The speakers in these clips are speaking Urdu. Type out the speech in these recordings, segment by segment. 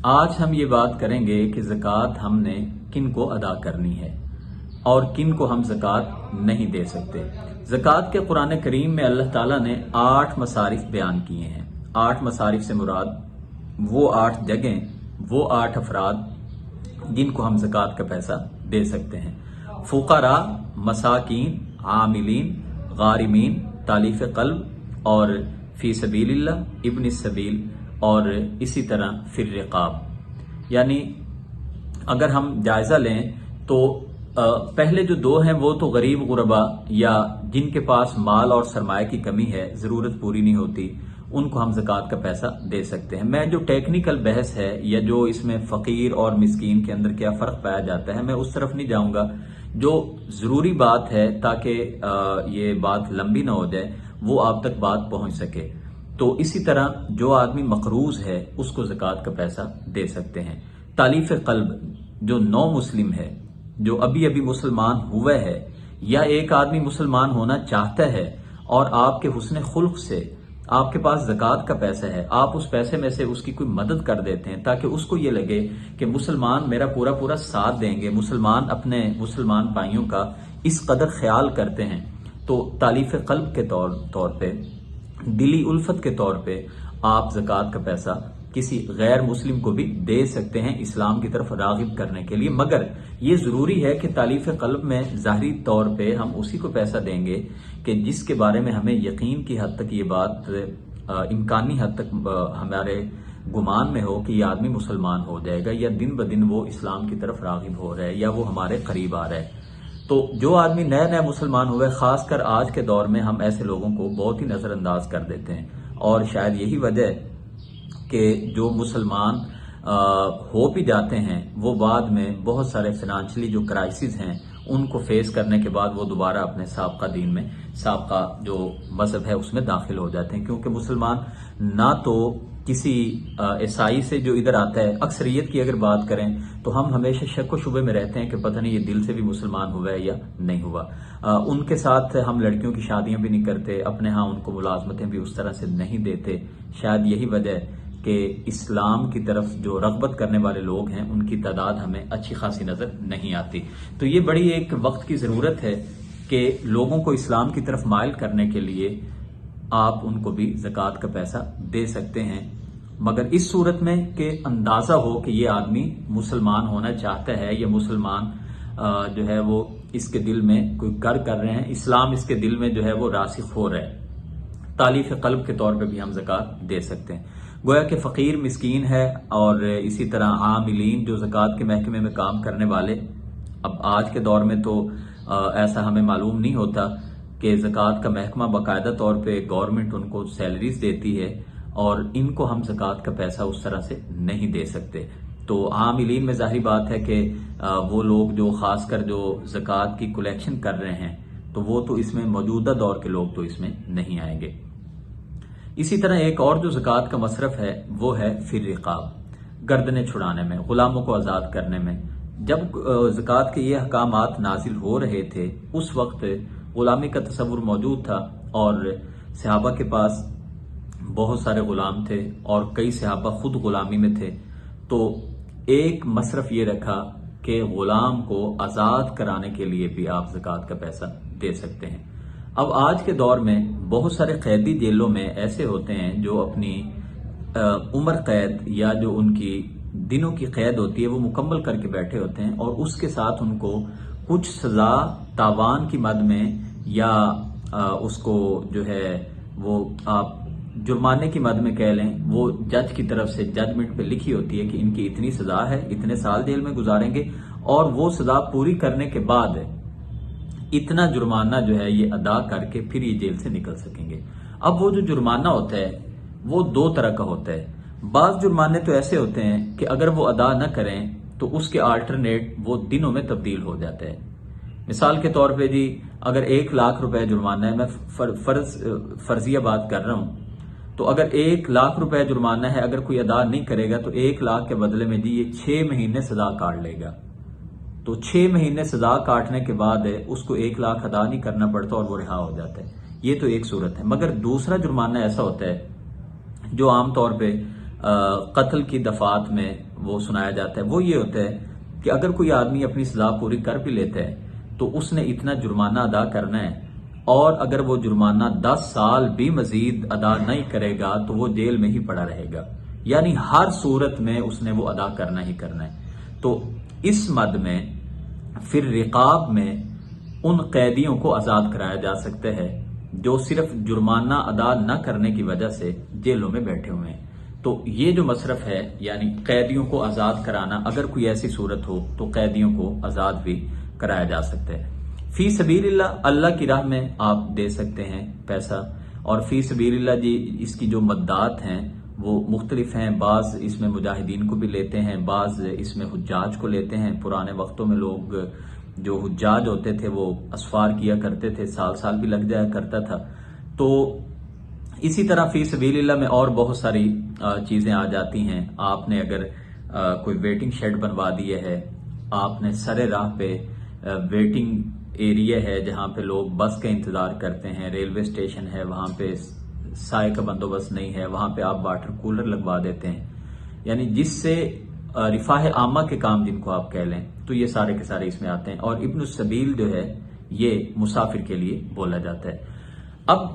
آج ہم یہ بات کریں گے کہ زکوٰۃ ہم نے کن کو ادا کرنی ہے اور کن کو ہم زکوٰۃ نہیں دے سکتے۔ زکوٰۃ کے قرآن کریم میں اللہ تعالیٰ نے 8 مصارف بیان کیے ہیں۔ 8 مصارف سے مراد وہ 8 جگہیں، وہ 8 افراد جن کو ہم زکوٰۃ کا پیسہ دے سکتے ہیں: فقراء، مساکین، عاملین، غارمین، تالیف قلب اور فی سبیل اللہ، ابن السبیل اور اسی طرح فی الرقاب۔ یعنی اگر ہم جائزہ لیں تو پہلے جو 2 ہیں وہ تو غریب غربا یا جن کے پاس مال اور سرمایہ کی کمی ہے، ضرورت پوری نہیں ہوتی، ان کو ہم زکوٰۃ کا پیسہ دے سکتے ہیں۔ میں جو ٹیکنیکل بحث ہے یا جو اس میں فقیر اور مسکین کے اندر کیا فرق پایا جاتا ہے، میں اس طرف نہیں جاؤں گا۔ جو ضروری بات ہے تاکہ یہ بات لمبی نہ ہو جائے، وہ آپ تک بات پہنچ سکے، تو اسی طرح جو آدمی مقروض ہے اس کو زکوٰۃ کا پیسہ دے سکتے ہیں۔ تالیف قلب، جو نو مسلم ہے، جو ابھی مسلمان ہوا ہے، یا ایک آدمی مسلمان ہونا چاہتا ہے اور آپ کے حسن خلق سے آپ کے پاس زکوٰۃ کا پیسہ ہے، آپ اس پیسے میں سے اس کی کوئی مدد کر دیتے ہیں تاکہ اس کو یہ لگے کہ مسلمان میرا پورا ساتھ دیں گے، مسلمان اپنے مسلمان بھائیوں کا اس قدر خیال کرتے ہیں، تو تالیف قلب کے طور پہ، دلی الفت کے طور پہ آپ زکوٰۃ کا پیسہ کسی غیر مسلم کو بھی دے سکتے ہیں اسلام کی طرف راغب کرنے کے لیے۔ مگر یہ ضروری ہے کہ تالیف قلب میں ظاہری طور پہ ہم اسی کو پیسہ دیں گے کہ جس کے بارے میں ہمیں یقین کی حد تک یہ بات امکانی حد تک ہمارے گمان میں ہو کہ یہ آدمی مسلمان ہو جائے گا، یا دن بدن وہ اسلام کی طرف راغب ہو رہا ہے، یا وہ ہمارے قریب آ رہا ہے۔ تو جو آدمی نیا مسلمان ہوئے، خاص کر آج کے دور میں ہم ایسے لوگوں کو بہت ہی نظر انداز کر دیتے ہیں، اور شاید یہی وجہ ہے کہ جو مسلمان ہو بھی جاتے ہیں وہ بعد میں بہت سارے فائنانشلی جو کرائسس ہیں ان کو فیس کرنے کے بعد وہ دوبارہ اپنے سابقہ دین میں، سابقہ جو مذہب ہے اس میں داخل ہو جاتے ہیں، کیونکہ مسلمان نہ تو کسی عیسائی سے جو ادھر آتا ہے، اکثریت کی اگر بات کریں تو ہم ہمیشہ شک و شبے میں رہتے ہیں کہ پتہ نہیں یہ دل سے بھی مسلمان ہوا ہے یا نہیں ہوا۔ ان کے ساتھ ہم لڑکیوں کی شادیاں بھی نہیں کرتے، اپنے ہاں ان کو ملازمتیں بھی اس طرح سے نہیں دیتے۔ شاید یہی وجہ ہے کہ اسلام کی طرف جو رغبت کرنے والے لوگ ہیں ان کی تعداد ہمیں اچھی خاصی نظر نہیں آتی۔ تو یہ بڑی ایک وقت کی ضرورت ہے کہ لوگوں کو اسلام کی طرف مائل کرنے کے لیے آپ ان کو بھی زکوٰۃ کا پیسہ دے سکتے ہیں، مگر اس صورت میں کہ اندازہ ہو کہ یہ آدمی مسلمان ہونا چاہتا ہے، یا مسلمان جو ہے وہ اس کے دل میں کوئی کر رہے ہیں، اسلام اس کے دل میں جو ہے وہ راسخ ہو رہا ہے۔ تالیف قلب کے طور پہ بھی ہم زکوٰۃ دے سکتے ہیں۔ گویا کہ فقیر مسکین ہے، اور اسی طرح عاملین جو زکوٰۃ کے محکمے میں کام کرنے والے، اب آج کے دور میں تو ایسا ہمیں معلوم نہیں ہوتا کہ زکوٰۃ کا محکمہ باقاعدہ طور پہ گورنمنٹ ان کو سیلریز دیتی ہے، اور ان کو ہم زکوٰۃ کا پیسہ اس طرح سے نہیں دے سکتے۔ تو عاملین میں ظاہری بات ہے کہ وہ لوگ جو خاص کر جو زکوٰۃ کی کلیکشن کر رہے ہیں، تو وہ تو اس میں موجودہ دور کے لوگ تو اس میں نہیں آئیں گے۔ اسی طرح ایک اور جو زکوٰۃ کا مصرف ہے وہ ہے فی الرقاب، گردنیں چھڑانے میں، غلاموں کو آزاد کرنے میں۔ جب زکوٰۃ کے یہ احکامات نازل ہو رہے تھے اس وقت غلامی کا تصور موجود تھا، اور صحابہ کے پاس بہت سارے غلام تھے اور کئی صحابہ خود غلامی میں تھے، تو ایک مصرف یہ رکھا کہ غلام کو آزاد کرانے کے لیے بھی آپ زکوٰۃ کا پیسہ دے سکتے ہیں۔ اب آج کے دور میں بہت سارے قیدی جیلوں میں ایسے ہوتے ہیں جو اپنی عمر قید یا جو ان کی دنوں کی قید ہوتی ہے وہ مکمل کر کے بیٹھے ہوتے ہیں، اور اس کے ساتھ ان کو کچھ سزا تاوان کی مد میں، یا اس کو جو ہے وہ آپ جرمانے کی مد میں کہہ لیں، وہ جج کی طرف سے ججمنٹ پہ لکھی ہوتی ہے کہ ان کی اتنی سزا ہے، اتنے سال جیل میں گزاریں گے، اور وہ سزا پوری کرنے کے بعد اتنا جرمانہ جو ہے یہ ادا کر کے پھر یہ جیل سے نکل سکیں گے۔ اب وہ جو جرمانہ ہوتا ہے وہ 2 طرح کا ہوتا ہے۔ بعض جرمانے تو ایسے ہوتے ہیں کہ اگر وہ ادا نہ کریں تو اس کے آلٹرنیٹ وہ دنوں میں تبدیل ہو جاتا ہے۔ مثال کے طور پہ اگر 1 لاکھ روپے جرمانہ ہے، میں فرضیہ بات کر رہا ہوں، تو اگر 1 لاکھ روپے جرمانہ ہے، اگر کوئی ادا نہیں کرے گا تو 1 لاکھ کے بدلے میں یہ 6 مہینے سزا کاٹ لے گا، تو 6 مہینے سزا کاٹنے کے بعد اس کو 1 لاکھ ادا نہیں کرنا پڑتا اور وہ رہا ہو جاتا ہے۔ یہ تو ایک صورت ہے۔ مگر دوسرا جرمانہ ایسا ہوتا ہے جو عام طور پہ قتل کی دفعات میں وہ سنایا جاتا ہے وہ یہ ہوتا ہے کہ اگر کوئی آدمی اپنی سزا پوری کر بھی لیتا ہے تو اس نے اتنا جرمانہ ادا کرنا ہے، اور اگر وہ جرمانہ 10 سال بھی مزید ادا نہیں کرے گا تو وہ جیل میں ہی پڑا رہے گا، یعنی ہر صورت میں اس نے وہ ادا کرنا ہی کرنا ہے۔ تو اس مد میں پھر رقاب میں ان قیدیوں کو آزاد کرایا جا سکتا ہے جو صرف جرمانہ ادا نہ کرنے کی وجہ سے جیلوں میں بیٹھے ہوئے ہیں۔ تو یہ جو مصرف ہے یعنی قیدیوں کو آزاد کرانا، اگر کوئی ایسی صورت ہو تو قیدیوں کو آزاد بھی کرایا جا سکتا ہے۔ فی سبیل اللہ، اللہ کی راہ میں آپ دے سکتے ہیں پیسہ، اور فی سبیل اللہ جی اس کی جو مدات ہیں وہ مختلف ہیں، بعض اس میں مجاہدین کو بھی لیتے ہیں، بعض اس میں حجاج کو لیتے ہیں۔ پرانے وقتوں میں لوگ جو حجاج ہوتے تھے وہ اسفار کیا کرتے تھے، سال بھی لگ جایا کرتا تھا۔ تو اسی طرح فی سبیل اللہ میں اور بہت ساری چیزیں آ جاتی ہیں۔ آپ نے اگر کوئی ویٹنگ شیڈ بنوا دیا ہے، آپ نے سر راہ پہ ویٹنگ ایریا ہے جہاں پہ لوگ بس کا انتظار کرتے ہیں، ریلوے اسٹیشن ہے وہاں پہ سائے کا بندوبست نہیں ہے، وہاں پہ آپ واٹر کولر لگوا دیتے ہیں، یعنی جس سے رفاہ عامہ کے کام جن کو آپ کہہ لیں، تو یہ سارے کے سارے اس میں آتے ہیں۔ اور ابن السبیل جو ہے یہ مسافر کے لیے بولا جاتا ہے۔ اب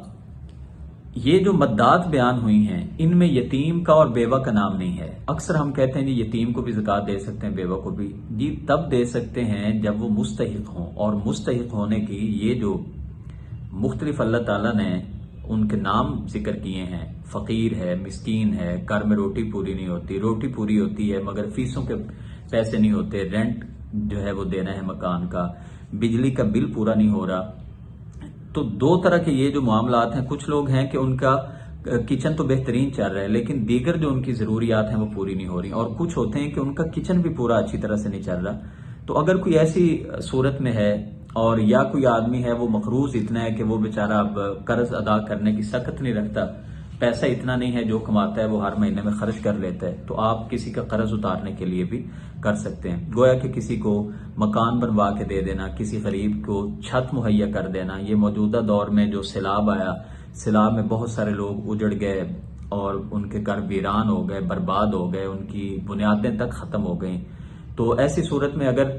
یہ جو مدات بیان ہوئی ہیں ان میں یتیم کا اور بیوہ کا نام نہیں ہے۔ اکثر ہم کہتے ہیں جی یتیم کو بھی زکوٰۃ دے سکتے ہیں، بیوہ کو بھی، جی تب دے سکتے ہیں جب وہ مستحق ہوں، اور مستحق ہونے کی یہ جو مختلف اللہ تعالیٰ نے ان کے نام ذکر کیے ہیں، فقیر ہے، مسکین ہے، گھر میں روٹی پوری نہیں ہوتی، روٹی پوری ہوتی ہے مگر فیسوں کے پیسے نہیں ہوتے، رینٹ جو ہے وہ دینا ہے مکان کا، بجلی کا بل پورا نہیں ہو رہا۔ تو دو طرح کے یہ جو معاملات ہیں، کچھ لوگ ہیں کہ ان کا کچن تو بہترین چل رہا ہے لیکن دیگر جو ان کی ضروریات ہیں وہ پوری نہیں ہو رہی، اور کچھ ہوتے ہیں کہ ان کا کچن بھی پورا اچھی طرح سے نہیں چل رہا۔ تو اگر کوئی ایسی صورت میں ہے اور یا کوئی آدمی ہے وہ مقروض اتنا ہے کہ وہ بیچارہ اب قرض ادا کرنے کی سخت نہیں رکھتا، پیسہ اتنا نہیں ہے، جو کماتا ہے وہ ہر مہینے میں خرچ کر لیتا ہے، تو آپ کسی کا قرض اتارنے کے لیے بھی کر سکتے ہیں۔ گویا کہ کسی کو مکان بنوا کے دے دینا، کسی غریب کو چھت مہیا کر دینا۔ یہ موجودہ دور میں جو سیلاب آیا، سیلاب میں بہت سارے لوگ اجڑ گئے اور ان کے گھر ویران ہو گئے، برباد ہو گئے، ان کی بنیادیں تک ختم ہو گئیں۔ تو ایسی صورت میں اگر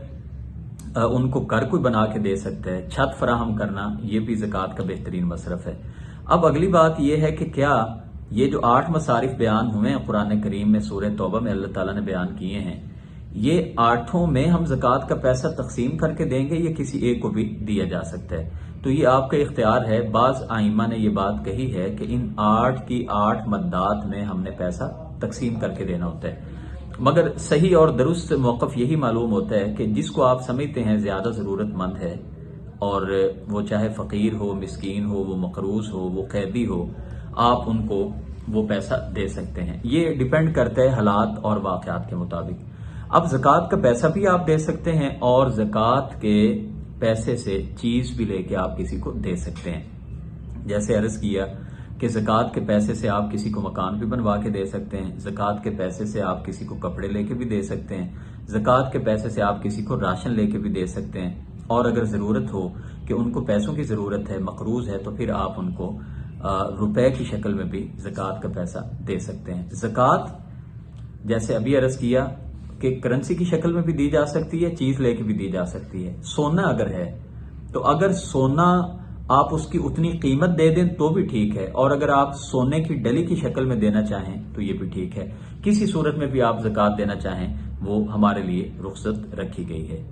ان کو گھر کوئی بنا کے دے سکتا ہے، چھت فراہم کرنا، یہ بھی زکوٰۃ کا بہترین مصرف ہے۔ اب اگلی بات یہ ہے کہ کیا یہ جو 8 مصارف بیان ہوئے ہیں قرآن کریم میں، سورہ توبہ میں اللہ تعالیٰ نے بیان کیے ہیں، یہ 8 میں ہم زکوٰۃ کا پیسہ تقسیم کر کے دیں گے یا کسی ایک کو بھی دیا جا سکتا ہے؟ تو یہ آپ کا اختیار ہے۔ بعض ائمہ نے یہ بات کہی ہے کہ ان 8 کی 8 مدات میں ہم نے پیسہ تقسیم کر کے دینا ہوتا ہے، مگر صحیح اور درست موقف یہی معلوم ہوتا ہے کہ جس کو آپ سمجھتے ہیں زیادہ ضرورت مند ہے، اور وہ چاہے فقیر ہو، مسکین ہو، وہ مقروض ہو، وہ قیدی ہو، آپ ان کو وہ پیسہ دے سکتے ہیں۔ یہ ڈیپینڈ کرتا ہے حالات اور واقعات کے مطابق۔ اب زکوٰۃ کا پیسہ بھی آپ دے سکتے ہیں، اور زکوٰۃ کے پیسے سے چیز بھی لے کے آپ کسی کو دے سکتے ہیں۔ جیسے عرض کیا کہ زکوٰۃ کے پیسے سے آپ کسی کو مکان بھی بنوا کے دے سکتے ہیں، زکوٰۃ کے پیسے سے آپ کسی کو کپڑے لے کے بھی دے سکتے ہیں، زکوٰۃ کے پیسے سے آپ کسی کو راشن لے کے بھی دے سکتے ہیں، اور اگر ضرورت ہو کہ ان کو پیسوں کی ضرورت ہے، مقروض ہے، تو پھر آپ ان کو روپے کی شکل میں بھی زکوٰۃ کا پیسہ دے سکتے ہیں۔ زکوٰۃ جیسے ابھی عرض کیا کہ کرنسی کی شکل میں بھی دی جا سکتی ہے، چیز لے کے بھی دی جا سکتی ہے۔ سونا اگر ہے تو اگر سونا آپ اس کی اتنی قیمت دے دیں تو بھی ٹھیک ہے، اور اگر آپ سونے کی ڈلی کی شکل میں دینا چاہیں تو یہ بھی ٹھیک ہے۔ کسی صورت میں بھی آپ زکوٰۃ دینا چاہیں وہ ہمارے لیے رخصت رکھی گئی ہے۔